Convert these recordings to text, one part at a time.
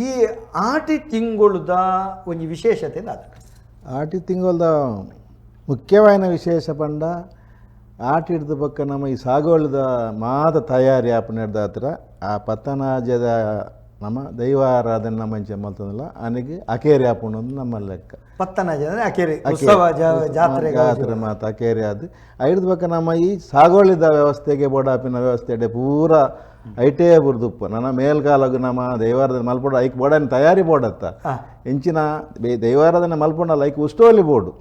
ಈ ಆಟಿ ತಿಂಗಳದ ಒಂದು ವಿಶೇಷತೆ ಆಟಿ ತಿಂಗಳದ ಮುಖ್ಯವಾದ ವಿಶೇಷ ಪಂಡ ಆಟಿ ಹಿಡಿದ ಪಕ್ಕ ನಮ್ಮ ಈ ಸಾಗೋಳದ ಮಾದ ತಯಾರಿ ಆಪಣ ಹಿಡ್ದ ಹತ್ರ ಆ ಪತ್ತನಾಜದ ನಮ್ಮ ದೈವಾರಾಧನೆ ಮಂಚ ಮಲ್ತದಲ್ಲ ಅವನಿಗೆ ಅಕೇರಿ ಆಪಣ ನಮ್ಮ ಲೆಕ್ಕ ಪತ್ತನಾಜ ಅಂದರೆ ಅಕೇರಿ ಉತ್ಸವ ಜಾತ್ರೆ ಜಾತ್ರೆ ಮಾತು ಅಕೇರಿ ಅದು ಹಿಡಿದ ಪಕ್ಕ ನಮ್ಮ ಈ ಸಾಗೋಳಿದ ವ್ಯವಸ್ಥೆಗೆ ಬೋಡಾಪಿನ ವ್ಯವಸ್ಥೆ ಪೂರ ಐಟೇ ಬುರ್ದುಪ್ಪ ನನ್ನ ಮೇಲ್ಗಾಲಗು ನಮ್ಮ ದೈವಾರಾಧನೆ ಮಲ್ಪೊಡ ಐಕ್ ಬೋಡನ ತಯಾರಿ ಬೋಡತ್ತ ಎಂಚಿನ ದೈವಾರಾಧನೆ ಮಲ್ಪೊಂಡಲ್ಲ ಐಕ್ ಉಷ್ಟೋಲಿ ಬೋಡು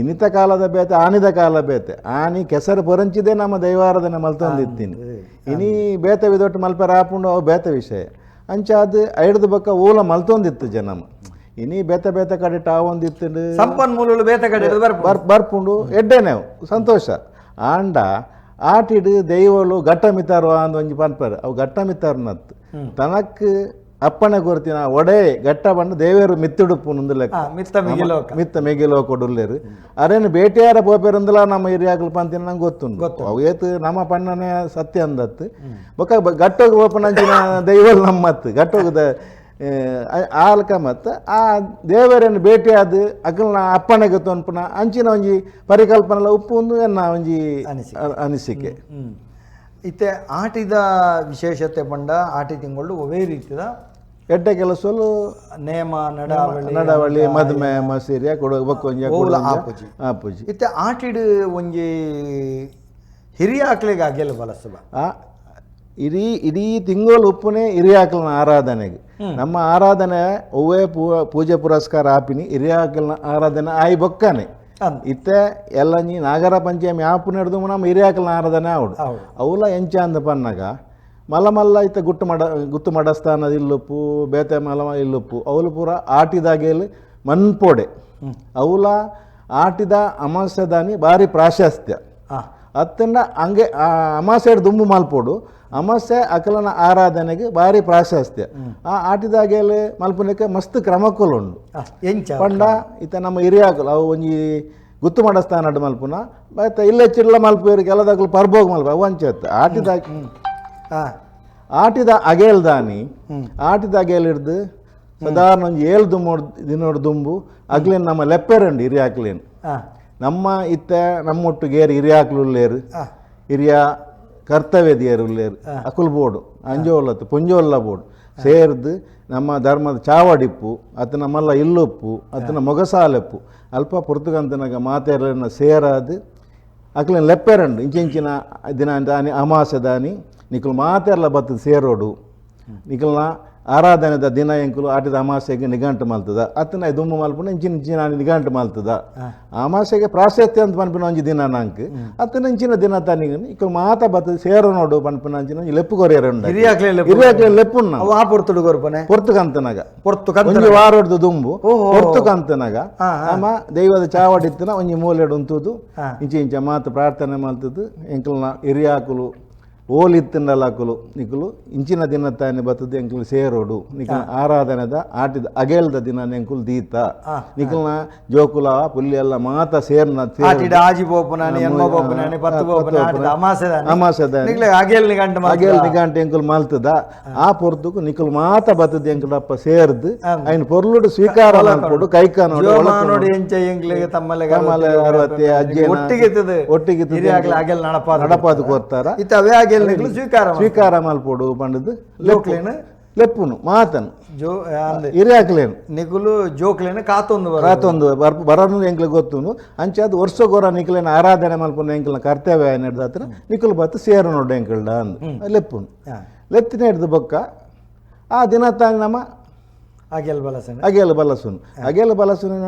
ಇನಿತ ಕಾಲದ ಬೇತೆ ಆನಿದ ಕಾಲ ಬೇತೆ ಆನಿ ಕೆಸರು ಪೊರಂಚಿದೆ ನಮ್ಮ ದೈವಾರಾಧನೆ ಮಲ್ತೊಂದಿತ್ತೀನಿ ಇನಿ ಬೇತೆ ವಿದೊಟ್ಟು ಮಲ್ಪರ ಹಾಪುಂಡು ಅವು ಬೇತೆ ವಿಷಯ ಅಂಚ ಅದು ಐಡ್ದ ಬಕ್ಕ ಊಲ ಮಲ್ತೊಂದಿತ್ತು ಜನಮ ಇನಿ ಬೇತೆ ಬೇತೆ ಕಡೆ ಟಾವೊಂದಿತ್ತು ಸಂಪನ್ಮೂಲ ಬೇತೆ ಕಡೆ ಬರ್ಪುಂಡು ಎಡ್ಡೆನೇವು ಸಂತೋಷ ಆಂಡ ಆಟಿಡು ದೈವಲು ಘಟ್ಟ ಮಿತ್ತಾರುವ ಅಂದ ಒಂಜಿ ಪನ್ಪರ್ ಅವು ಘಟ್ಟ ಮಿತ್ತಾರ್ನತ್ತು ತನಕ್ ಅಪ್ಪಣೆ ಕೊರ್ತಿನ ಒಡೆ ಘಟ್ಟ ಬಂದು ದೇವೇರು ಮಿತ್ತಿಡುಪ್ಪು ಲೆಕ್ಕ ಮಿತ್ತ ಮೆಗಿಲೋ ಕೊಡುಲ್ಲೇರು ಅರೇನು ಬೇಟೆಯಾರ ಪೋಪೆರಂದಲ ನಮ್ಮ ಹಿರಿಯಾಗಲು ಪಂತಿನ ನಂಗೆ ಗೊತ್ತುಂಟು ಅವು ಏತು ನಮ್ಮ ಪಣ್ಣನೇ ಸತ್ಯ ಅಂದತ್ತು ಬೊಕ್ಕ ಘಟ್ಟೋಗಿ ಓಪನಂಚಿನ ದೈವಲ್ ನಮ್ಮತ್ತು ಘಟ್ಟೋಗದ ಆಲ್ಕ ಮತ್ತು ಆ ದೇವರನ್ನು ಭೇಟಿಯಾದ ಅಕಲ್ನ ಅಪ್ಪಣೆಗೆ ತೊನ್ಪುನ ಅಂಚಿನ ಒಂಜಿ ಪರಿಕಲ್ಪನೆ ಉಪ್ಪು ಒಂದು ಎನ್ನ ಒಂಜಿ ಅನಿಸಿಕೆ ಇತ್ತೆ ಆಟಿದ ವಿಶೇಷತೆ ಪಂಡ ಆಟಿ ತಿಂಗಳು ಒವೇ ರೀತಿದ ಎಡ್ಡೆ ಕೆಲಸಲು ನೇಮ ನಡವಳಿ ಮದುಮೆ ಮಸೀರಿಯ ಆಪುಜಿ ಇತ್ತೆ ಆಟಿಡು ಒಂಜಿ ಹಿರಿಯ ಆಕಳಿಗೆ ಆಗ್ಯಲ್ಲ ಬಲಸಬ ಇಡೀ ತಿಂಗಳು ಉಪ್ಪುನೇ ಹಿರಿಯಾಕಲ್ನ ಆರಾಧನೆಗೆ ನಮ್ಮ ಆರಾಧನೆ ಒವ್ವೇ ಪೂಜೆ ಪುರಸ್ಕಾರ ಆಪಿನಿ ಹಿರಿಯಾಕಲ್ನ ಆರಾಧನೆ ಆಯಿ ಬೊಕ್ಕನೆ ಇತ್ತೆ ಎಲ್ಲ ನೀ ನಾಗರ ಪಂಚಮಿ ಆಪು ನಡೆದು ನಮ್ಮ ಹಿರಿಯಾಕಲ್ನ ಆರಾಧನೆ ಆವಡು ಅವಲ ಎಂಚ ಅಂದ ಪನ್ನಗ ಮಲ್ಲ ಇತ್ತ ಗುತ್ತು ಮಡಸ್ಥಾನದ ಇಲ್ಲುಪ್ಪು ಬೇತೆ ಮಲ ಇಲ್ಲುಪ್ಪು ಅವಳು ಪೂರ ಆಟಿದಾಗೇಲಿ ಮನ್ಪೋಡೆ ಅವಲ ಆಟಿದ ಅಮಾಸ್ಯದಾನಿ ಭಾರಿ ಪ್ರಾಶಸ್ತ್ಯ ಅತ್ತಂಡ ಹಂಗೆ ಅಮಾಸೆ ದುಂಬು ಮಲ್ಪೋಡು ಅಮಾಸ್ಯೆ ಅಕಲನ ಆರಾಧನೆಗೆ ಭಾರಿ ಪ್ರಾಶಸ್ತ್ಯ ಆ ಆಟಿದಾಗೆಲೆ ಮಲ್ಪನಕ್ಕೆ ಮಸ್ತ್ ಕ್ರಮಕ್ಕುಲುಂಡು ಪಂಡ ಇತ್ತ ನಮ್ಮ ಹಿರಿಯಾಕಲು ಅವು ಒಂಜಿ ಗುತ್ತು ಮಡಸ್ಥಾನ ಮಲ್ಪುನ ಮತ್ತೆ ಇಲ್ಲೇ ಚಿಡ್ಲ ಮಲ್ಪೇರು ಕೆಲದಾಗಲು ಪರ್ಬೋಗ್ ಮಲ್ಪ ಅವು ಅಂಚತ್ತ ಆಟಿದ ಅಗೇಲ್ದಾನಿ ಆಟಿದ ಅಗೇಲ್ ಹಿಡ್ದು ಸಾಧಾರಣ ಒಂದು 7 ದಿನೋಡು ದುಂಬು ಅಗ್ಲೇನು ನಮ್ಮ ಲೆಪ್ಪೆರಂಡು ಹಿರಿಯಾಕ್ಲೇನು ನಮ್ಮ ಇತ್ತ ನಮ್ಮೊಟ್ಟಿಗೇರು ಹಿರಿಯಾಕ್ಲುಲ್ಲೇರು ಹಿರಿಯ ಕರ್ತವ್ಯದಿಯರು ಉಲ್ಲೇರು ಅಕುಲ್ ಬೋಡು ಅಂಜೋಲತ್ತು ಪುಂಜೋಲ್ಲ ಬೋಡು ಸೇರ್ದು ನಮ್ಮ ಧರ್ಮದ ಚಾವಡಿಪ್ಪು ಅತನ ಮಲ್ಲ ಇಲ್ಲುಪ್ಪು ಅತನ ಮೊಗಸಾಲೆಪ್ಪು ಅಲ್ಪ ಪುರ್ತುಗಂತನಾಗ ಮಾತೇರನ್ನ ಸೇರಾದು ಅಕ್ಲೇನು ಲೆಪ್ಪೆರಂಡು ಇಂಚಿನ ದಿನ ಅಮಾಸದಾನಿ ನಿಖಲು ಮಾತೆರ್ಲ ಬತ್ತದ ಸೇರೋಡು ನಿಖಲ್ನ ಆರಾಧನೆದ ದಿನ ಎಂಕುಲು ಆಟಿದ ಅಮಾಸೆಗೆ ನಿಘಂಟು ಮಲ್ತದ ಅತ್ತನ ದುಮ್ಮು ಮಲ್ಪನ ಇಂಚಿನ ನಿಘಂಟು ಮಲ್ತದ ಅಮಾಸೆಗೆ ಪ್ರಾಶಸ್ತ್ಯ ಅಂತ ಪನ್ಪಿನ ಒಂಜಿ ದಿನ ನಂಗೆ ಅತ್ತನ ಇಂಚಿನ ದಿನ ತನಿಗ ಇಕ್ಕಲು ಮಾತ ಬತ್ತದ ಸೇರೋ ನೋಡು ಪನ್ಪಿನ ಅಂಚಿನ ಲೆಪ್ಪು ಕೊರಿಯರುಂಡ ಹಿರಿಯಾಕ್ಲೆ ಲೆಪ್ಪುನ್ನ ಪೊರ್ತುಕಂತನಗ ಒಂಜಿ ವಾರೊಡ್ದು ದುಂಬು ಪೊರ್ತುಕಂತನಗ ಅಮ್ಮ ದೈವದ ಚಾವಡಿತ್ತನ ಒಂಜಿ ಮೂಲೆಡು ಉಂತುದು ಇಂಚ ಮಾತು ಪ್ರಾರ್ಥನೆ ಮಲ್ತದು ಎಂಕಲ್ನ ಹಿರಿಯಾಕುಲು ಓಲಿತ್ತಿನಲಾಕುಲು ನಿಕುಲು ಇಂಚಿನ ದಿನ ತಾನೆ ಬತ್ತದು ಎಂಕುಲು ಸೇರೋಡು ನಿಕಲ್ನ ಆರಾಧನೆದ ಆಟಿದ ಅಗೇಲ್ದ ದಿನ ಎಂಕುಲು ದೀತ ನಿಕಲ್ನ ಜೋಕುಲ ಪುಲ್ಲಿ ಎಲ್ಲ ಮಾತ ಸೇರ್ನ ಅಗೇಲ್ ನಿಗಂಟ ಎಂಕುಲು ಮಲ್ತದ ಆ ಪೊರ್ತುಕು ನಿಕುಲು ಮಾತ ಬತ್ತದ ಎಂಕುಲಪ್ಪ ಸೇರ್ದು ಐನ್ ಪೊರ್ಲುಡು ಸ್ವೀಕಾರ ಮಾಡ್ಕೊಡು ಕೈಕ ನೋಡಿ ಒಟ್ಟಿಗೆ ನಡಪಾದು ಕೊರ್ತಾರ ಸ್ವೀಕಾರ ಮಲ್ಪೋಡು ಪಂಡದು ಲೆಪ್ಪುನು ಮಾತನು ಹಿರಿಯಾಕ್ಲೇನು ನಿಗುಲು ಜೋಕ್ಲೇನು ಕಾತೊಂದು ಬರೋದು ಎಂಕ್ಲಿಗೆ ಗೊತ್ತುನು ಅಂಚೆ ಅದು ವರ್ಷ ಗೊರ ನಿಖಲೇನ ಆರಾಧನೆ ಮಲ್ಪುನ ಎಂಕ್ಲನ ಕರ್ತವ್ಯ ನಡೆದ ಹತ್ರ ನಿಖಲು ಬತ್ತು ಸೇರು ನೋಡು ಎಂಕಲ್ಡ ಅಂದು ಲೆಪ್ಪುನು ಲೆತ್ತಿನ ಹಿಡ್ದು ಬೊಕ್ಕ ಆ ದಿನ ತಾನೆ ನಮ್ಮ ಅಗೇಲ್ ಬಲಸುನ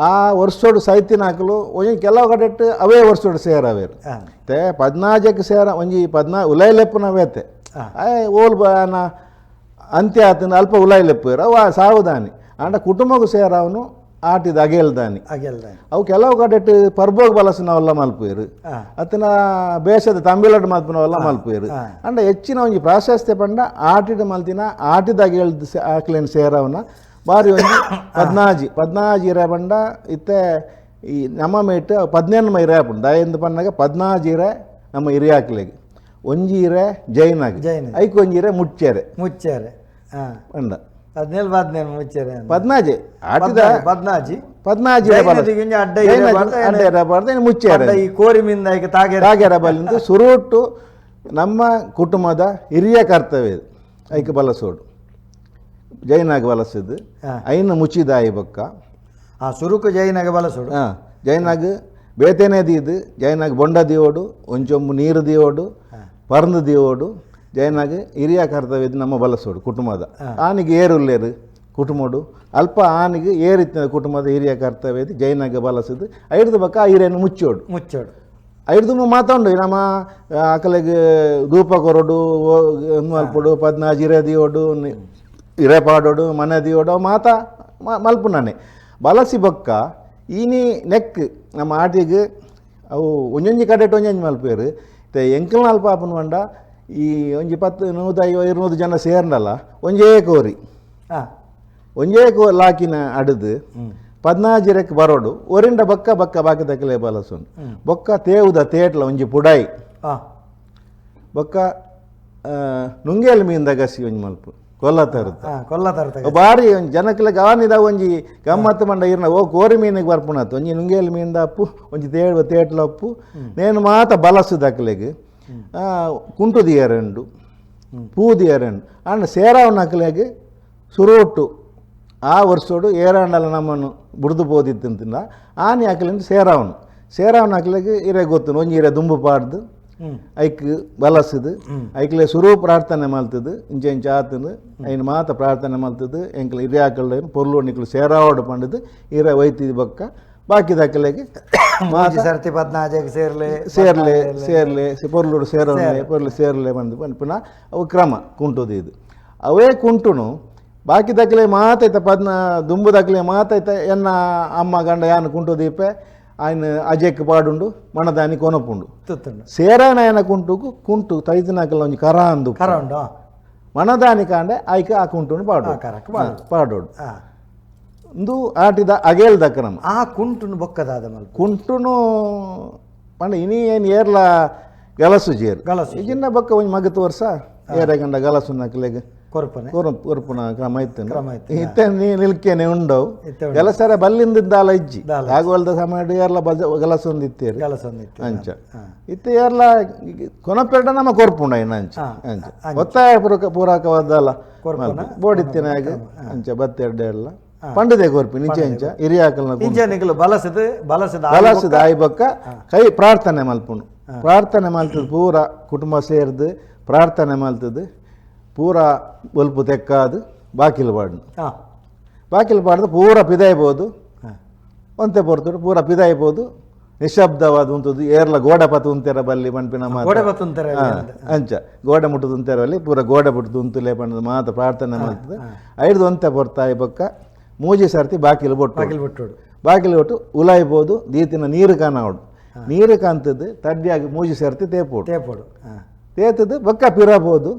ಆ ವರ್ಷೋಡು ಸೈತಿನ ಹಾಕಲು ಒಂಜಿ ಕೆಲವು ಕಡೆ ಅವೇ ವರ್ಷೋಡು ಸೇರವೇರು ತೆ 14ಕ್ಕೆ ಸೇರ ಒಂಜಿ 14 ಉಲಾಯಿ ಲೆಪ್ಪುನ ವೇತೆ ಓಲ್ ಅಂತ್ಯ ಆತನ ಅಲ್ಪ ಉಲಾಯಿ ಲೆಪ್ಪುರು ಅವ ಸಾವುದಾನಿ ಅಂಡ ಕುಟುಂಬಕ್ಕೂ ಸೇರವನು ಆಟಿದ ಅಗೇಲ್ದಾನಿ ಅವು ಕೆಲವು ಕಡೆ ಪರ್ಬೋಗ್ ಬಲಸಿನವೆಲ್ಲ ಮಲ್ಪುಯರು ಅತನ ಬೇಷದ ತಂಬಿಲಡ್ ಮಲ್ಪನವೆಲ್ಲ ಮಲ್ಪುಯರು ಅಂಡ ಹೆಚ್ಚಿನ ಒಂಜಿ ಪ್ರಾಶಸ್ತ್ಯ ಪಂಡ ಆಟಿದ ಮಲ್ತಿನ ಆಟಿದ ಅಗೇಲ್ದು ಆಕ್ಲೇನು ಸೇರವನ ಬಾರಿ ಒಂಜಿ ಪದ್ನಾಜಿ ಇರ ಬಂಡ ಇತ್ತೆ ಈ ನಮ್ಮ ಮೇಟ್ 14 ಇರಾಪುಂಡು ದಯಂದು ಪನ್ನಗ 14 ಇರೆ ನಮ್ಮ ಹಿರಿಯಾಕ್ಲೆಗೆ ಒಂಜಿ ಇರೆ ಜೈನಾಗಿ ಐಕ್ ಒಂಜಿ ಇರೆ ಮುಚ್ಚೇರೆ ಪಂಡ 17 ಮುಚ್ಚರೆ ಪದ್ನಾಜಿ ಆಟಿದ ಪದ್ನಾಜಿ ಪದ್ನಾಜಿ ಅಡ್ಡ ಮುಚ್ಚೇರ ಈ ಕೋರಿ ಮಿಂದ ಈಗ ತಾಗ್ಯಾರ ಬಲ್ಲಿಂದ ಸುರುಟ್ಟು ನಮ್ಮ ಕುಟುಂಬದ ಹಿರಿಯ ಕರ್ತವ್ಯ ಇದು ಐಕೆ ಬಲಸೋಡು ಜೈನಾಗ ಬಲಸದು ಐನ ಮುಚ್ಚಿದಾಯಿ ಬೊಕ್ಕ ಸುರುಕು ಜೈನಾಗ ಬಲಸೋಡು ಜೈನಾಗ ಬೇತೇನೆ ದೀದು ಜೈನಾಗ ಬೊಂಡ ದಿಯೋಡು ಒಂಚೊಂಬು ನೀರು ದಿಯೋಡು ಪರಂದು ದಿಯೋಡು ಜೈನಾಗ ಹಿರಿಯ ಕರ್ತವ್ಯ ನಮ್ಮ ಬಲಸೋಡು ಕುಟುಂಬದ ಆನಿಗೆ ಏರುಲ್ಲೇರು ಕುಟುಂಬಡು ಅಲ್ಪ ಆನಿಗೆ ಏರಿತ್ತ ಕುಟುಂಬದ ಹಿರಿಯ ಕರ್ತವ್ಯ ಜೈನಾಗ ಬಲಸದು ಐಡ್ದು ಬಕ್ಕ ಹಿರಿಯನ್ನು ಮುಚ್ಚೋಡು ಐಡ್ದು ಮಾತಾಡು ನಮ್ಮ ಅಕಲೆಗೆ ಧೂಪ ಕೊರಡು ಮಲ್ಪಡು 14 ಹಿರೇ ದಿಯೋಡು ಹಿರೇ ಪಾಡೋಡು ಮನೆ ದಿಯೋಡು ಮಾತಾ ಮಲ್ಪು ನಾನೇ ಬಲಸಿ ಬೊಕ್ಕ ಈನಿ ನೆಕ್ ನಮ್ಮ ಆಟಿಗೆ ಅವು ಒಂಜೊಂಜಿ ಕಡೆಟ್ ಒಂಜೊಂಜಿ ಮಲ್ಪೇರು ಎಂಕಲ್ ನಾಲ್ಕು ಪಾಪನ ಮಂಡ ಈ ಒಂಜಿ 10 150 ಜನ ಸೇರ್ನಲ್ಲ ಒಂಜೇ ಕೋರಿ ಲಾಕಿನ ಅಡದು 14 ರೆಕ್ ಬರೋಡು ಒರಿಂಡ ಬಕ್ಕ ಬಾಕಿ ತಕ್ಕಲೆ ಬಲಸುಂಡು ಬೊಕ್ಕ ತೇವುದ ತೇಟ್ಲ ಒಂಜಿ ಪುಡಾಯಿ ಬೊಕ್ಕ ನುಂಗೇಲ್ ಮೀನ್ದ ಗಸಿ ಒಂಜಿ ಮಲ್ಪು ಕೊಲ್ಲ ತರುತ್ತೆ ಬಾರಿ ಒಂಜಿ ಜನಕ್ಲೆ ಗಾನಿದ ಒಂಜಿ ಗಮ್ಮತ್ತು ಮಂಡ ಇರ್ನ ಓ ಕೋರಿ ಮೀನಿಗೆ ಬರ್ಪುಣತ್ತು ಒಂಜಿ ನುಂಗೇಲ್ ಮೀನ್ದ ಅಪ್ಪು ಒಂಜಿ ತೇಟ್ಲ ಅಪ್ಪು ನೇನು ಮಾತ ಬಲಸು ದಕ್ಲೆಗೆ ಕುಂಟುದಿ ಎರಡು ಪೂದಿ ಎರಡು ಅಂಡ್ ಸೇರಾವನ ಅಕ್ಲೆಗೆ ಸುರೋಟು ಆ ವರ್ಷೋಡು ಏರಾಂಡಲ ನಮ್ಮನ್ನು ಬುಡ್ದು ಬೋದಿತ್ತಂತಿಂದ ಆನೆ ಅಕ್ಲಿಂದ ಸೇರಾವನ ಅಕ್ಲೆಗೆ ಇರೇ ಗೊತ್ತು ಒಂಜಿ ಇರೇ ದುಂಬು ಪಾಡ್ದು ಐಕ್ ಬಲಸದು ಐಕ್ಲೆ ಸುರು ಪ್ರಾರ್ಥನೆ ಮಲ್ತದು ಇಂಚ ಆತಂದು ಐನು ಮಾತ ಪ್ರಾರ್ಥನೆ ಮಲ್ತದು ಎಂಕ್ಲೆ ಹಿರಿಯ ಹಾಕಲ್ ಪೊರ್ಲು ನಿಕ್ಲು ಸೇರಾವಡು ಪಂಡದು ಇರೇ ಒಯ್ತಿದ್ ಬೊಕ್ಕ ಬಾಕಿ ದಾಖಲೆಗೆ ಸರ್ತಿ 14 ಸೇರ್ಲೆ ಪೊರ್ಲುಡು ಸೇರಲೆ ಬಂದು ಪುನಃ ಅವು ಕ್ರಮ ಕುಂಟುದು ಇದು ಅವೇ ಕುಂಟುನು ಬಾಕಿ ದಕ್ಕಲೆ ಮಾತೈತ ದುಂಬು ದಕ್ಕಲೆ ಮಾತೈತ ಎನ್ನ ಅಮ್ಮ ಗಂಡ ಯಾನು ಕುಂಟು ದೀಪೆ ఆయన అజెక్ పాడుండు మన దాని కొనపుండు సేరాయన ఆయన కుంటు తైతినాకల నుంచి కరాందు మన దానికండే ఐక ఆ కుంటును పాడోడు ಇಂದು ಆಟಿದ ಅಗೇಲ್ ದಕ್ಕನಮ್ ಆ ಕುಂಟುನು ಬೊಕ್ಕದಾದ ಮಲ್ಪ ಕುಂಟುನು ಪಂಡ ಇನಿ ಏನು ಏರ್ಲ ಗಲಸು ಜೇರು ಇಜಿನ್ನ ಬೊಕ್ಕ ಒಂಜಿ ಮಗತು ವರ್ಷ ಏರಗಂಡ ಗಲಸು ನಕ್ಲೆಗೆ ಕೊರ್ಪುನ ಕ್ರಮ ಇತ್ತು ಇತ್ತೆ ನೀ ನಿಲ್ಕೇನೆ ಉಂಡವು ಗಲಸರ ಬಲ್ಲಿಂದಿದ್ದಾಲ ಇಜ್ಜಿ ಆಗುವಲ್ದ ಸಮಯ ಏರ್ಲ ಗಲಸು ಒಂದು ಇತ್ತೇರು ಅಂಚ ಇತ್ತೆ ಏರ್ಲ ಕೊನಪೆರಡ ನಮ್ಮ ಕೊರ್ಪುಂಡ ಇನ್ನು ಅಂಚ ಒತ್ತಾಯ ಪೂರಕವಾದಲ್ಲ ಬೋಡಿತ್ತೇನಾಗ ಅಂಚ ಬತ್ತೆರಡೆ ಎಲ್ಲ ಪಂಡದೆ ಕೊರ್ಪಿ ನಿಜ ಇಂಚ ಹಿರಿಯಾಕಲ್ನ ಬಲಸದ ಆಯ್ ಬೊಕ್ಕ ಕೈ ಪ್ರಾರ್ಥನೆ ಮಲ್ಪುಂಡು ಪ್ರಾರ್ಥನೆ ಮಲ್ತದ ಪೂರ ಕುಟುಂಬ ಸೇರ್ದು ಪ್ರಾರ್ಥನೆ ಮಲ್ತದು ಪೂರ ಒಲ್ಪು ತೆಕ್ಕಾದು ಬಾಕಿಲು ಪಾಡ್ದು ಪೂರ ಪಿದಾಯ್ಬೋದು ಒಂತೆ ಪೊರ್ತುಡು ಪೂರ ಪಿದಾಯ್ಬೋದು ನಿಶಬ್ದವಾದ ಉಂಟದು ಏರ್ಲ ಗೋಡೆ ಪತ್ತು ಉಂತೆರ ಬಲ್ಲಿ ಪಂಪಿನ ಅಂಚ ಗೋಡೆ ಮುಟ್ಟದು ಉಂತೆರಲ್ಲಿ ಪೂರ ಗೋಡೆ ಮುಟ್ಟದು ಉಂತುಲೆ ಪಂಡದು ಮಾತ ಪ್ರಾರ್ಥನೆ ಮಾಡ್ತದೆ ಐದು ಒಂತೆ ಪೊರ್ತಾಯಿ ಬೊಕ್ಕ ಮೂಜಿ ಸರ್ತಿ ಬಾಕಿಲು ಬಿಟ್ಟು ಉಲಾಯ್ಬೋದು ದೀತಿನ ನೀರು ಕಾಣೋಡು ನೀರು ಕಾಣ್ತದ್ದು ತಡ್ಡಿಯಾಗಿ ಮೂಜಿ ಸರ್ತಿ ತೇಪೋಡು ತೇತದು ಬೊಕ್ಕ ಪಿರಬೋದು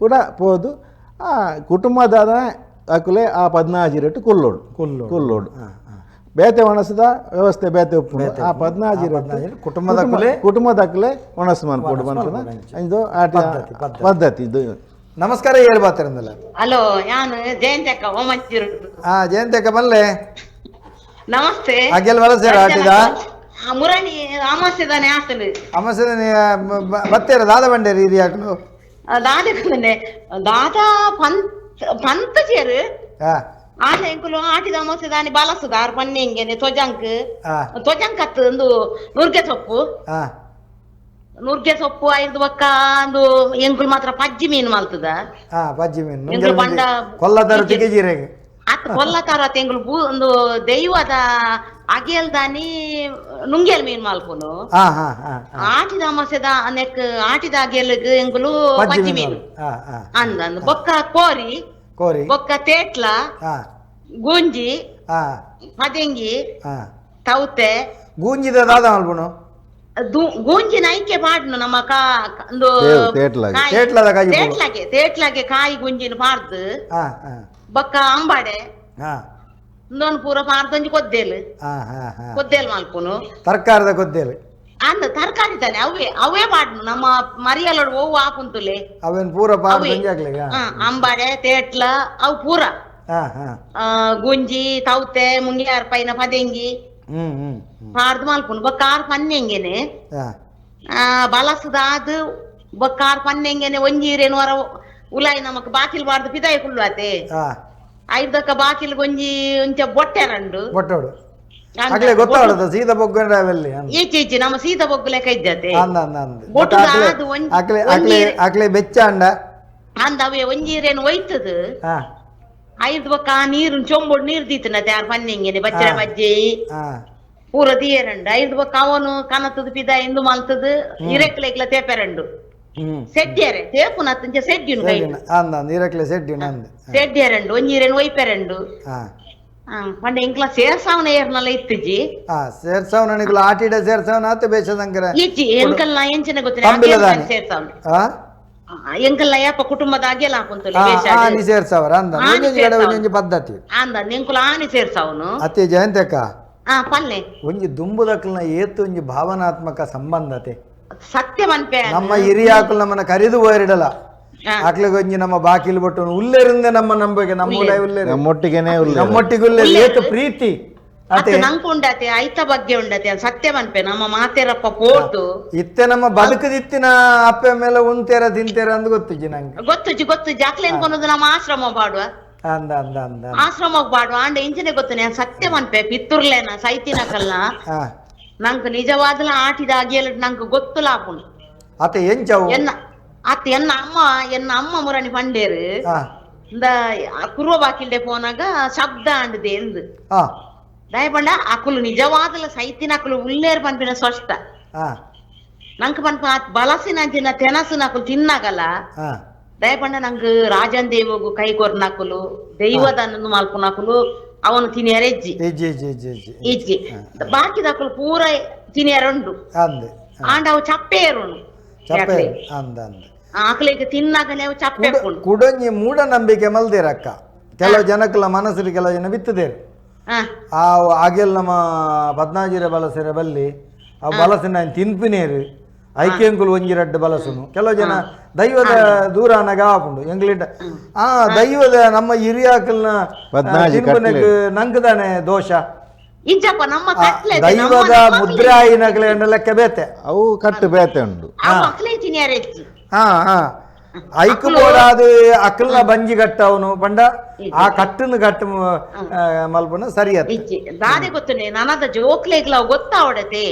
ಪುಡ ಪೋದು ಆ ಕುಟುಂಬದ ಹಾಕಲೆ ಆ 14 ರೇಟು ಕುಲ್ಲೋಡು ಬೇತೆ ಒಣಸದ ವ್ಯವಸ್ಥೆ ಬೇತೆ ಉಪ್ಪು ಆ 14 ರೇಟು ಕುಟುಂಬದ ಹಾಕಲೆ ಒಣಸು ಮಾಡ್ಕೊಡು ಬಂತ ಇದು ಆಟ ಪದ್ಧತಿ ಇದು ನಮಸ್ಕಾರ ಹೇಳಿ ಬಾತಿರಂದಲ್ಲ ಹಲೋ ನಾನು ಜಯಂತಕ್ಕ ಓಮಂಚಿರು ಜಯಂತಕ್ಕ ಬಲ್ಲೆ ನಮಸ್ತೆ ಅಗೆಲ್ ವಲಸೆ ಆಟಿದ ಮುರಣಿ ಅಮಾಸ್ಯದಾನೆ ಆತನು ಅಮಾಸ್ಯದಾನೆ ಬತ್ತೇರ ದಾದ ಬಂಡೇರಿ ಹಿರಿಯಾಕಲು దాదనే దాదా పంత చేరు ಆಟ ಎಂಕುಲು ಆಟಿದ ಮೋಸ ದಾನಿ ಬಾಲಸುದಾರ್ ಪನ್ನೆ ಹಿಂಗೇನೆ ತೊಜಂಕ್ ಹತ್ತು ಒಂದು ನುರ್ಗೆ ಸೊಪ್ಪು ಐದು ಬಕ್ಕ ಒಂದು ಎಂಕುಲು ಮಾತ್ರ ಪಜ್ಜಿ ಮೀನು ಮಲ್ತದ ಎಂಕುಲು ಪಂಡ ಕೊಲ್ಲ ತರ ಎಂಕುಲು ಒಂದು ದೈವದ ಅಗೇಲ್ ದಾನಿ ನುಂಗೇಲ್ ಮೀನ್ ಮಲ್ಪುನು ಆಟಿದ ಮಸೆದ ನೆಕ್ ಆಟಿದ ಅಗೇಲ್ಗ್ ಎಂಕುಲು ಪಜ್ಜಿ ಮೀನು ಅಂದಂದು ಬೊಕ್ಕ ಕೋರಿ ಬೊಕ್ಕ ತೇಟ್ಲ ಗೂಂಜಿ ಪದಂಗಿ ತೌತೆ ಗೂಂಜಿದ ದಾದ ಮಲ್ಪುನು ಗೂಂಜಿನ ಐಕೆ ಪಾಡ್ನು ನಮ್ಮ ತೇಟ್ಲಾಗೆ ಕಾಯಿ ಗುಂಜಿನ ಪಾಡ್ದು ಬೊಕ್ಕ ಅಂಬಾಡೆ ಇಂದೊಂದು ಪೂರ ಪಾರ್ದೊಂಜಿ ಕೊದ್ದೇಲು ಮಲ್ಪುನು ತರಕಾರದ ಕೊದ್ದೇಲು ಅಂದ ತರಕಾರಿ ತಾನೆ ಅವೇ ಮಾಡ್ನು ನಮ್ಮ ಮರಿಯಲ್ಲೋಡು ಓವು ಹಾಕುಂತುಲೆ ಅವೇನ್ ಪೂರ ಪಾರ್ದಂಗೆ ಅಂಬಾಡೆ ತೇಟ್ಲ ಅವು ಪೂರ ಗುಂಜಿ ತೌತೆ ಮುಂಗ್ಯಾರ್ ಪೈನ ಪದೆಂಗಿ ಪಾರ್ದು ಮಲ್ಪುನು ಬೊಕ್ಕಾರ್ ಪನ್ನೆಂಗೆನೆ ಬಲಸದಾದ್ ಬೊಕ್ಕಾರ್ ಪನ್ನೆಂಗೆನೆ ಒಂಜೀರೇನು ವರ ಉಲಾಯಿ ನಮಕ್ ಬಾಕಿಲ್ ಬಾರ್ದು ಪಿದಾಯ ಕುಳ್ಳುವಾತೆ ಐದಕ್ಕ ಬಾಕಿಲ್ ಗೊಂಜಿ ಒಂಚ ಬೊಟ್ಟೆರಂಡು ಬೊಟ್ಟೋಡು ಅಗ್ಲೇ ಗೊತ್ತಾವಳದ ಸೀದಾ ಬೊಗ್ಗಲ್ಲಿ ಈಚೆ ನಮ್ಮ ಸೀದಾ ಬೊಗ್ಗು ಲೆಕ್ಕ ಇದ್ದತೆ ಅಕ್ಲೆ ಬೆಚ್ಚ ಅಂಡ ಅಂದ ಅವೇ ಒಂಜೀರೇನು ಒಯ್ತದ ಐದು ಬೊಕ್ಕ ನೀರು ಚೊಂಬೋಡು ನೀರು ದೀತನತೆ ಯಾರು ಪನ್ನೆಂಗೆನೆ ಬಚ್ಚರ ಬಜ್ಜಿ ಪೂರ ದಿಯರಂಡು ಐದು ಬೊಕ್ಕ ಅವನು ಕನತದ ಪಿದ ಇಂದು ಮಲ್ತದ ಇರೆಕ್ಲೆಗ್ಲ ತೇಪೆರಂಡು ಸೆಡ್ಡ್ಯಾರೆ ತೇಪುನ ಅತ್ತಂಚ ಸೆಡ್ಡಿನು ಸೆಡ್ಡ್ಯಾರಂಡು ಒಂಜೀರೇನು ಒಯ್ಪೆರಂಡು ಪಂಡ ಎಂಕ್ಲ ಸೇರ್ಸಾವನ ಏರ್ನಲ್ಲ ಇತ್ತಿಜಿ ಸೇರ್ಸಾವನ ಆಟಿಡ ಸೇರ್ಸಾವನ ಆತ ಬೇಸದಂಗರ ಈಚಿ ಎಂಕಲ್ನ ಎಂಚಿನ ಗೊತ್ತಿನ ಸೇರ್ಸಾವನ ಎಂಕಲ್ನ ಯಾಪ ಕುಟುಂಬದ ಆಗೆಲ್ಲ ಹಾಕುಂತಲೆ ಸೇರ್ಸಾವರ ಪದ್ಧತಿ ಅಂದ ಎಂಕುಲ ಆನಿ ಸೇರ್ಸಾವನು ಅತಿ ಜಯಂತಕ್ಕ ಪಲ್ಲೆ ಒಂಜಿ ದುಂಬುದಕ್ಲ ಏತು ಒಂಜಿ ಭಾವನಾತ್ಮಕ ಸಂಬಂಧತೆ ಸತ್ಯ ಮನ್ಪೆ ನಮ್ಮ ಹಿರಿಯಾಕುಲ್ ನಮ್ಮನ್ನ ಕರೆದು ಹೋರಿಡಲ್ಲ ಆಕ್ಲಿಗೆ ಒಂಜಿ ನಮ್ಮ ಬಾಕಿಲ್ ಬಟ್ಟು ಉಲ್ಲೇರಿಂದ ನಮ್ಮ ನಂಬಗೆ ನಮ್ಮೊಟ್ಟಿಗೆ ಏತು ಪ್ರೀತಿ ನಂಗೆ ಉಂಡತೆ ಐತ ಬಗ್ಗೆ ಉಂಡತೆ ಸತ್ಯ ಮನ್ಪೆ ನಮ್ಮ ಮಾತೇರಪ್ಪ ಪೋತು ಇತ್ತೆ ನಮ್ಮ ಬದುಕದಿತ್ತಿನ ಅಪ್ಪೆ ಮೇಲೆ ಉಂತೇರ ತಿಂತೇರ ಅಂದ್ ಗೊತ್ತಿಜ್ಜಿ ನಂಗೆ ಗೊತ್ತುಜ್ಜಿ ಅಕ್ಲೇನ್ ಕೊನೋದು ನಮ್ಮ ಆಶ್ರಮ ಬಾಡುವ ಆಶ್ರಮ ಬಾಡುವ ಅಂಡ ಇಂಚಿನ ಗೊತ್ತು ಸತ್ಯ ಮನ್ಪೆ ಪಿತ್ತುರ್ಲೇನ ಸೈತಿನಕಲ್ನ ನಂಗೆ ನಿಜವಾದಲ ಆಟಿದ ಆಗಿಯಲ್ಲ ನಂಗೆ ಗೊತ್ತು ಲಾಪುಂಡು ಅತ್ತೆ ಎಂಚವು ಅತ್ತ ಎನ್ನ ಅಮ್ಮ ಮುರಣಿ ಪಂಡೇರು இந்த ಕುರುವ ಬಾಕಿಲ್ಡೆ ಪೋನಾಗ ಶಬ್ದ ಅಂಡದೆ ಎಂದು ದಯಪಂಡ ಅಕುಲು ನಿಜವಾದಲ ಸೈತಿನ ಅಕುಲು ಉಳ್ಳೇರು ಪನ್ಪಿನ ಸ್ಪಷ್ಟ ನಂಗೆ ಪನ್ಪ ಬಲಸಿನ ಅಂಚಿನ ತೆನಸಿನ ಅಕುಲು ತಿನ್ನಾಗಲ್ಲ ದಯಪಂಡ ನಂಗೆ ರಾಜನ್ ದೇವಗು ಕೈ ಕೊರ್ನಕುಲು ದೈವದ ಮಲ್ಪುನಕುಲು ಅವನು ತಿನಿಯರೆಜ್ಜಿ ಇಜ್ಜಿ ಬಾಕಿದಕುಲು ಪೂರ ತಿನಿಯರುಂಡು ಆಂಡ ಅವು ಚಪ್ಪೇರುಂಡು ಆಕಲಿಗೆ ತಿನ್ನಾಗಲೇ ಅವು ಚಪ್ಪೆ ಕುಡಂಜಿ ಮೂಢನಂಬಿಕೆ ಮಲ್ದೇರಕ್ಕ ಕೆಲವು ಜನಕ್ಕೆಲ್ಲ ಮನಸ್ಸಲ್ಲಿ ಕೆಲವು ಜನ ಬಿತ್ತದೇರು ಆಗೆಲ್ಲ ನಮ್ಮ ಪದ್ನಾಜಿರ ಬಲಸಿರ ಬಲ್ಲಿ ಆ ಬಲಸಿನ ತಿನ್ಪಿನೇರು ಐಕ್ಯಂಕುಲು ಒಂಜಿ ರಡ್ಡು ಬಲಸುನು ಕೆಲವು ಜನ ದೈವದ ದೂರ ಅನ್ನಗ ಹಾಕೊಂಡು ಎಂಗ್ಲಿಟ ದೈವದ ನಮ್ಮ ಹಿರಿಯಾಕಲ್ನ ನಂಗದಾನೆ ದೋಷ ದೈವದ ಮುದ್ರಾಯಿನಗಳ ಲೆಕ್ಕ ಬೇತೆ ಅವು ಕಟ್ಟು ಬೇತೆ ಉಂಡು ಐಕು ಬೋಡಾದು ಅಕ್ಕಲ್ನ ಬಂಜಿ ಕಟ್ಟ ಅವನು ಬಂಡ ಆ ಕಟ್ಟನ್ನು ಕಟ್ಟು ಮಲ್ಪನ ಸರಿ ದಾದೆ ಗೊತ್ತುನೆ ನನ್ನದ ಜೋಕ್ಲೆಗ್ಲ ಗೊತ್ತಾವಡತೆ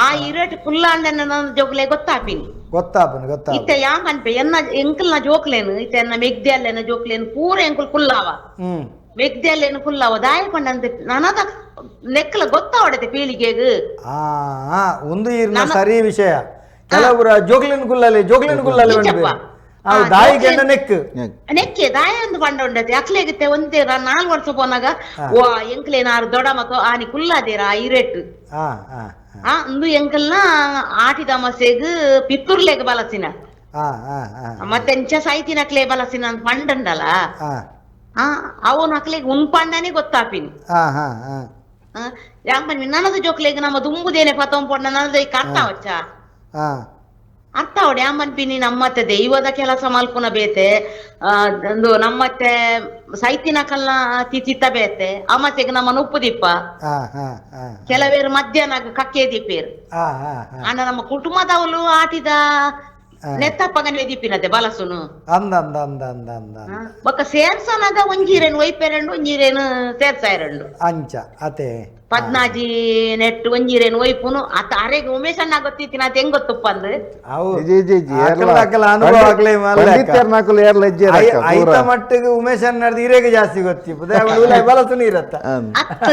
ಆ ಇರಟ್ ಕುಲ್ಲಾಂಡನ ನನ್ನ ಜೋಕ್ಲೆ ಗೊತ್ತಾಪಿನಿ ಇತ್ತ ಯಾಂಕನ್ಪೆ ಎನ್ನ ಎಂಕಲ್ನ ಜೋಕ್ಲೇನು ಇತ್ತ ಎನ್ನ ಮೆಗ್ದೆಲ್ಲೆನ ಜೋಕ್ಲೇನು ಪೂರ ಎಂಕುಲ್ ಕುಲ್ಲಾವ ಮೆಗ್ದೆಲ್ಲೆನು ಕುಲ್ಲಾವ ದಾಯ ಪಂಡಂತೆ ನನ್ನದ ನೆಕ್ಕಲ ಗೊತ್ತಾವಡತೆ ಪೀಳಿಗೆಗ್ ಒಂದು ಇರ್ನ ಸರಿ ವಿಷಯ ಕೆಲವರ ಜೋಗ್ಲಿನ ಗುಲ್ಲಲ್ಲಿ ದಾಯಿಗೆ ನೆಕ್ಕೆ ದಾಯ ಒಂದು ಪಂಡ ಉಂಡತೆ ಅಕ್ಲೆಗಿತ್ತೆ ಒಂದೇ 4 ವರ್ಷ ಪೋನಾಗ ಓ ಎಂಕ್ಲೇನಾರು ದೊಡ ಮತ್ತು ಆನಿ ಕುಲ್ಲಾದೇರ ಇರೆಟ್ ಅಂದು ಎಂಕಲ್ನ ಆಟಿದ ಮಸೆಗ್ ಪಿತ್ತೂರ್ಲೆಗ್ ಬಲಸಿನ ಮತ್ತೆ ಎಂಚ ಸೈತಿನಕ್ಲೆ ಬಲಸಿನ ಅಂತ ಪಂಡಂಡಲ್ಲ ಅವನು ಅಕ್ಲೆಗ್ ಉನ್ಪಂಡನೆ ಗೊತ್ತಾಪಿನಿ ಯಾಂಪನ್ ನನ್ನದು ಜೋಕ್ಲೆಗ್ ನಮ್ಮ ದುಂಬುದೇನೆ ಪತಂಪೊಂಡ ನನ್ನದು ಕರ್ತ ವಚ್ಚ ಅರ್ಥ ಅವಡೆ ಅಮ್ಮನ್ಪಿನಿ ನಮ್ಮತ್ತೆ ದೈವದ ಕೆಲಸ ಮಲ್ಪುನ ಬೇತೆ ಒಂದು ನಮ್ಮತ್ತೆ ಸೈತಿನ ಕಲ್ನ ತಿತ್ತ ಬೇತೆ ಅಮ್ಮತ್ತೆಗೆ ನಮ್ಮ ಉಪ್ಪು ದಿಪ್ಪ ಕೆಲವೇರು ಮಧ್ಯಾಹ್ನ ಕಕ್ಕೆ ದಿಪ್ಪೇರು ಅಣ್ಣ ನಮ್ಮ ಕುಟುಂಬದವಳು ಆಟಿದ ನೆತ್ತಪ್ಪಗನೆ ದಿಪ್ಪಿನತೆ ಬಲಸುನು ಬೊಕ್ಕ ಸೇರ್ಸನದ ಒಂಜೀರೇನು ಒಯ್ಪೆರಂಡು ಒಂಜೀರೇನು ಸೇರ್ಸಾಯರಂಡು ಅಂಚ ಅತೆ ಪದ್ನಾಜಿ ನೆಟ್ಟು ಒಂಜೀರೇನು ಒಯ್ಪುನು ಅತ್ತ ಅರೆಗೆ ಉಮೇಶ್ ಅಣ್ಣ ಗೊತ್ತಿತ್ತಿನ ಅತ್ ಹೆಂಗ್ ಗೊತ್ತುಪ್ಪ ಅಂದ್ ಮಟ್ಟಿಗೆ ಉಮೇಶ್ ಅಣ್ಣ ಹಿರೇಗೆ ಜಾಸ್ತಿ ಗೊತ್ತಿಪ್ಪ ಬಲಸುನು ಇರತ್ತ ಅತ್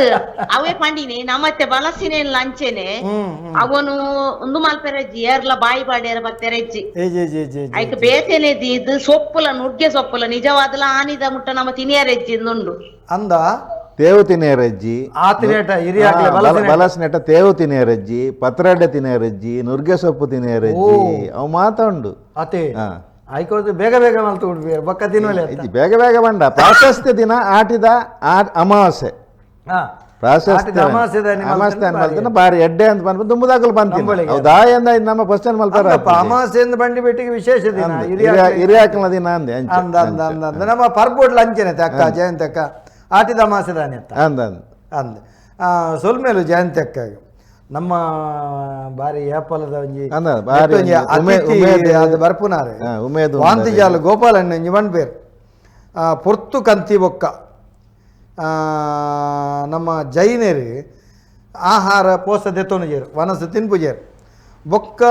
ಅವೇ ಪಂಡಿನಿ ನಮ್ಮತ್ತೆ ಬಲಸಿನೇ ಲಂಚೆನೆ ಅವನು ಒಂದು ಮಲ್ಪೆರಜ್ಜಿ ಏರ್ಲ ಬಾಯಿ ಬಾಡ್ಯಾರ ಬತ್ತೆರಜ್ಜಿ ಐಕ್ ಬೇತೆನೆ ಇದು ಸೊಪ್ಪುಲ ನುಗ್ಗೆ ಸೊಪ್ಪುಲ ನಿಜವಾದಲ ಆನಿದ ಮುಟ್ಟ ನಮ್ಮ ತಿನಿಯರೆಜ್ಜಿ ಉಂಡು ಅಂದ ತೇವು ತಿನೇರಜ್ಜಿ ಬಲಸ್ನೆಟ ತೇವು ತಿನೇರಜ್ಜಿ ಪತ್ರಡ್ಡೆ ತಿನೇರಜ್ಜಿ ನುರ್ಗೆ ಸೊಪ್ಪು ತಿನೇರಜ್ಜಿ ಅವು ಮಾತಾಂಡು ಅತೆ ಆಯ್ಕೋದು ಬೇಗ ಬೇಗ ಮಲ್ತು ಬಿಡ್ಬೇರು ಬಕ್ಕ ತಿನ್ವಲೆ ಬೇಗ ಬೇಗ ಬಂಡ ಪ್ರಾಶಸ್ತ್ಯ ದಿನ ಆಟಿದ ಅಮಾವಾಸ್ಯೆ ಪ್ರಾಶಸ್ತ್ಯ ಅಮಾಸ್ಯ ಮಲ್ತನ ಬಾರಿ ಎಡ್ಡೆ ಅಂತ ಬಂದ್ಬಿಟ್ಟು ದುಂಬುದಾಗಲು ಬಂತೀನಿ ಹೌದಾ ಎಂದ ನಮ್ಮ ಫಸ್ಟ್ ಟೈಮ್ ಮಲ್ತಾರ ಅಮಾಸೆಯಿಂದ ಬಂಡಿ ಬೆಟ್ಟಿಗೆ ವಿಶೇಷ ದಿನ ಹಿರಿಯಾಕಲ ದಿನ ಅಂದೆ ನಮ್ಮ ಪರ್ಬೋಡ್ಲ ಅಂಚೆನೆ ಅಕ್ಕ ಜಯಂತಿ ಅಕ್ಕ ಆಟಿದ ಅಮಾಸೆದಾನೆ ಅಂತ ಅಂದೆ ಸೊಲ್ಮೇಲು ಜಯಂತಿ ಅಕ್ಕ ನಮ್ಮ ಬಾರಿ ಏಪಲದ ಒಂಜಿ ಅದು ಬರ್ಪುನಾರೆ ವಾಂತಿಜಾಲ ಗೋಪಾಲಣ್ಣ ಒಂಜಿ ಮಣ್ಪೇರು ಪೊರ್ತು ಕಂತಿ ಬೊಕ್ಕ ನಮ್ಮ ಜೈನರು ಆಹಾರ ಪೋಸ ದೆತ್ತೊನುಜೇರು ವನಸು ತಿನ್ಪುಜೇರು ಬೊಕ್ಕ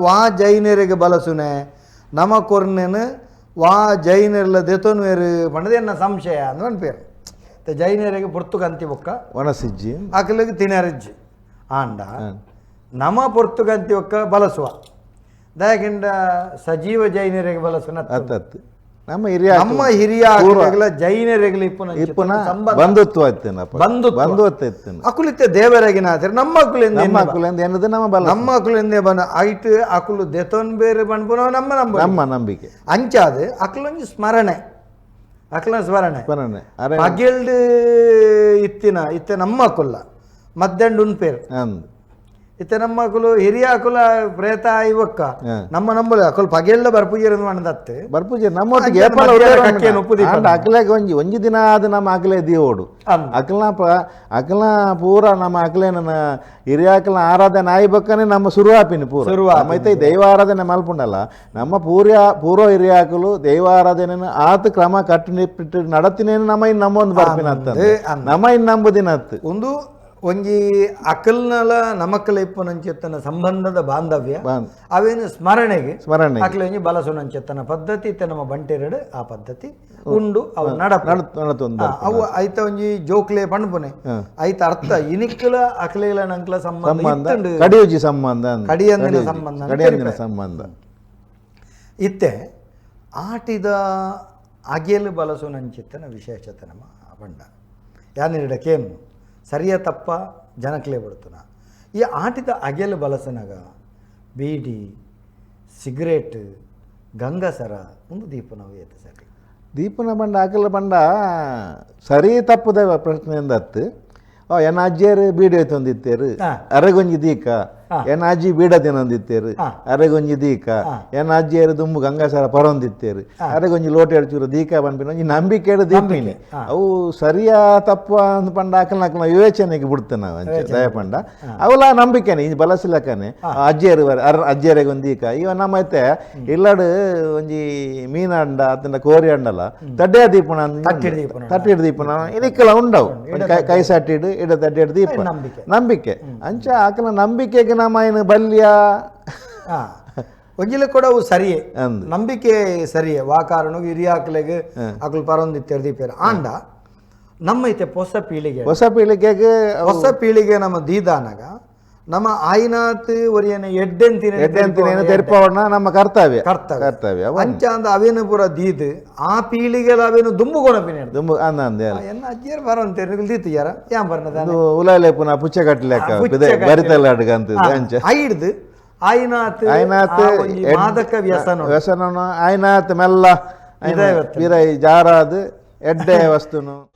ವಾ ಜೈನರಿಗೆ ಬಲಸುನೆ ನಮ ಕೊರ್ನೆನು ವಾ ಜೈನರ್ಲ ದೆತ್ತೊನುವೇರು ಪಂಡದೇನ ಸಂಶಯ ಅಂದ್ರೆ ಅನ್ಪೇರು ಜೈನರಿಗೆ ಪೊರ್ತು ಕಂತಿ ಬೊಕ್ಕ ವನಸಿಜ್ಜಿ ಅಕಲಿಗೆ ತಿನ್ನರಿಜ್ಜಿ ಆಂಡ ನಮ ಪೊರ್ತು ಕಂತಿ ಬೊಕ್ಕ ಬಲಸುವ ದಯಕಿಂಡ ಸಜೀವ ಜೈನರಿಗೆ ಬಲಸುನ ನಮ್ಮ ಹಿರಿಯ ಜೈನರೆಗಲ ಇಪ್ಪುನ ಬಂಧುತ್ವ ಬಂಧುತ್ವ ಅಕುಲಿತ್ತೆ ದೇವರಾಗಿನ ನಮ್ಮ ಅಕುಲಿಂದ ನಮ್ಮ ಅಕುಲಿಂದ ಏನದು ನಮ್ಮ ಬಲ ನಮ್ಮ ಅಕುಲಿಂದ ಬನ ಐಟ್ ಅಕುಲು ದೆತೊನ್ ಬೇರೆ ಬಣ್ಪುನೋ ನಮ್ಮ ನಂಬಿಕೆ ಅಂಚಾದ ಅಕುಲೊಂಜಿ ಸ್ಮರಣೆ ಅಕಲ ಸ್ಮರಣೆ ಅಗೆಲ್ಡ್ ಇತ್ತೆ ನಮ್ಮ ಅಕುಲ್ಲ ಮದ್ದೆಂಡು ಉನ್ಪೇರು ಇತ್ತೆ ನಮ್ಮ ಅಕುಲು ಹಿರಿಯ ಅಕುಲ ಪ್ರೇತ ಇವಕ್ಕ ನಮ್ಮ ನಂಬಲು ಅಕುಲು ಪಗೆಲ್ಲ ಬರ್ಪುಜೇರು ಮಣ್ಣದತ್ತೆ ಬರ್ಪುಜೇರು ನಮ್ಮೊಟ್ಟಿಗೆ ಅಕಲೆಗೆ ಒಂಜಿ ದಿನ ಆದ ನಮ್ಮ ಅಕಲೆ ದೀವೋಡು ಅಕಲ ಪೂರ ನಮ್ಮ ಅಕಲೇನ ಹಿರಿಯ ಅಕಲ ಆರಾಧನೆ ಆಯ್ಬೇಕನೆ ನಮ್ಮ ಶುರುವಾಪಿನಿ ಪೂರ ನಮ್ಮೈತೆ ದೈವ ಆರಾಧನೆ ಮಲ್ಪುಂಡಲ್ಲ ನಮ್ಮ ಪೂರ್ವ ಹಿರಿಯ ಅಕಲು ದೈವ ಆರಾಧನೆ ಆತ ಕ್ರಮ ಕಟ್ಟು ನಡತಿನೇನು ನಮ್ಮ ಇನ್ನು ನಮ್ಮೊಂದು ಬರ್ಪಿನ ನಮ್ಮ ಇನ್ನು ನಂಬುದಿನ ಒಂದು ಒಂಜಿ ಅಕಲ್ನಲ ನಮಕ್ಕಲ ಇಪ್ಪುನಂಚೆತ್ತನ ಸಂಬಂಧದ ಬಾಂಧವ್ಯ ಅವೇನು ಸ್ಮರಣೆಗೆ ಅಕಲ ಒಂಜಿ ಬಲಸುನಂಚೆತ್ತನ ಪದ್ಧತಿ ಇತ್ತೆ ನಮ್ಮ ಬಂಟೆರಡು ಆ ಪದ್ಧತಿ ಉಂಡು ಅವು ಅವು ಐತ ಒಂಜಿ ಜೋಕ್ಲೆ ಪಣ್ಪುನೆ ಐತ ಅರ್ಥ ಇನಿಕ್ಕಲ ಅಕಲೆಲ ನಂಕಲ ಸಂಬಂಧ ಕಡಿಯುಜಿ ಸಂಬಂಧ ಕಡಿಯಂದಿನ ಸಂಬಂಧ ಸಂಬಂಧ ಇತ್ತೆ ಆಟಿದ ಅಗೆಲು ಬಲಸುನಂಚೆತ್ತನ ವಿಶೇಷತೆ ನಮ್ಮ ಬಂಡ ಯಾನಿಡಕೇನು ಸರಿಯ ತಪ್ಪ ಜನಕ್ಲೇ ಬಿಡ್ತನ ಈ ಆಟಿದ ಅಗೆಲು ಬಲಸನಾಗ ಬೀಡಿ ಸಿಗರೇಟ್ ಗಂಗಸರ ಒಂದು ದೀಪನವು ಏತು ಸರಿ ದೀಪನ ಬಂಡ ಅಕಲ ಬಂಡ ಸರಿ ತಪ್ಪದ ಪ್ರಶ್ನೆಯಿಂದ ಹತ್ತು ಎನ್ನ ಅಜ್ಜಿಯರು ಬೀಡಿ ತಂದಿತ್ತೇರು ಅರೆಗೊಂಜಿ ದೀಕ ಎನ್ನ ಅಜ್ಜಿ ಬೀಡ ತಿನ್ನೊಂದಿತ್ತೇರು ಅರೆಗೊಂಜಿ ದೀಕ ಎನ್ನ ಅಜ್ಜಿಯರು ದುಂಬು ಗಂಗಾಸರ ಪರೊಂದಿತ್ತೇರು ಅರೆಗೊಂಜಿ ಲೋಟ ಎಡ್ಚೂರು ದೀಕ ಬಂದ್ಬಿನ ಒಂಜಿ ನಂಬಿಕೆ ದೀಪಿನಿ ಅವು ಸರಿಯ ತಪ್ಪ ಅಂದ್ ಪಂಡ ಅಕಲ್ನ ಅಕಲ್ನ ವಿವೇಚನೆಗೆ ಬಿಡ್ತೇನೆ ನಾವು ಅಂಚೆ ದಯ ಪಂಡ ಅವಲ ನಂಬಿಕೆನೆ ಈ ಬಲಸಿಲಕನೆ ಅಜ್ಜಿಯರು ಅಜ್ಜಿಯರಿಗೆ ಒಂದು ದೀಕ ಇವ ನಮ್ಮೈತೆ ಇಲ್ಲಡು ಒಂಜಿ ಮೀನಂಡ ಅತಂಡ ಕೋರಿ ಅಂಡಲ್ಲ ತಡ್ಡೆಯ ದೀಪನ ತಟ್ಟಿಡ ದೀಪನ ಇನಿಕ್ಕಲ ಉಂಡವು ಕೈ ಸಟ್ಟಿಡು ಇಡ ತಡ್ಡೆಯ ದೀಪ ನಂಬಿಕೆ ಅಂಚ ಆಕಲ ನಂಬಿಕೆಗೆ ನಮ್ಮ ಏನು ಬಲ್ಯ ಒಂಜಿಲ ಕೂಡ ಅವು ಸರಿಯೇ ನಂಬಿಕೆ ಸರಿಯೇ ವಾ ಕಾರಣ ಹಿರಿಯಾಕಲೆಗೆ ಅಕಲು ಪರೊಂದಿತ್ತೇರು ದೀಪೇರು ಆಂಡ ನಮ್ಮೈತೆ ಹೊಸ ಪೀಳಿಗೆಗೆ ನಮ್ಮ ದೀದಾನಾಗ ನಮ್ಮ ಆಯ್ನಾತ್ ಒರಿಯನ ಎಡ್ಡೆಂತಿನ ತೆರ್ಪವಣ್ಣ ನಮ್ಮ ಕರ್ತವ್ಯ ಅಂಚ ಅಂದ ಅವೇನು ಪೂರ ದೀದ್ ಆ ಪೀಳಿಗೆಲ ಅವೇನು ದುಂಬುಗೋಣ ಪಿನ ದುಂಬು ಅಂದೆ ಎನ್ನ ಅಜ್ಜಿಯರ್ ಬರೋಂತೇರು ದೀತು ಯಾರ ಯಾನ್ ಬರ್ನದ ಉಲಾಲೆ ಪುನ ಪುಚ್ಚ ಕಟ್ಲೆಕ್ಕ ಬರಿತಲ್ಲ ಅಡ್ಗಂತ ಅಂಚ ಐಡ್ದು ಆಯ್ನಾತ್ ಮಾದಕ ವ್ಯಸನ ಆಯ್ನಾತ್ ಮೆಲ್ಲ ಜಾರಾದು ಎಡ್ಡೆ ವಸ್ತುನು